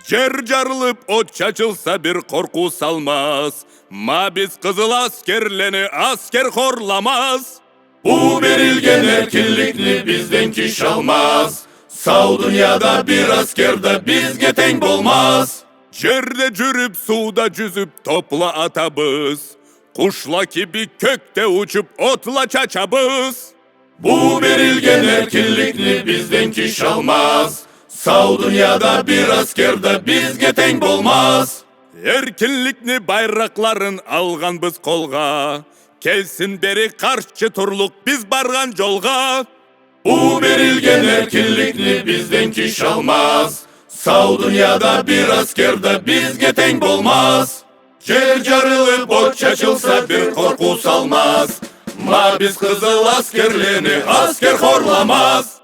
Cer jarılıp ot çaçılsa bir korku salmaz. Ma biz kızıl askerleni asker horlamaz. Bu berilgen erkinlikni bizden kiş almaz. Sağ dünyada bir askerde bizge teng bolmaz. Cerde cürüp suda cüzüp topla atabız. Kuşla gibi kökte uçup otla çaçabız. Bu berilgen erkinlikni bizden kiş almaz. Sağ dünyada bir askerde bizge teng bolmaz. Erkinlikni bayrakların algan biz kolga. Kelsin beri karşı turluk biz bargan jolga. Bu berilgen erkinlikni bizden kiş almaz. Sağ dünyada bir askerde bizge teng bolmaz. Cer jarılıp ot çaçılsa bir korku salmaz. Ma biz kızıl askerleni asker horlamaz.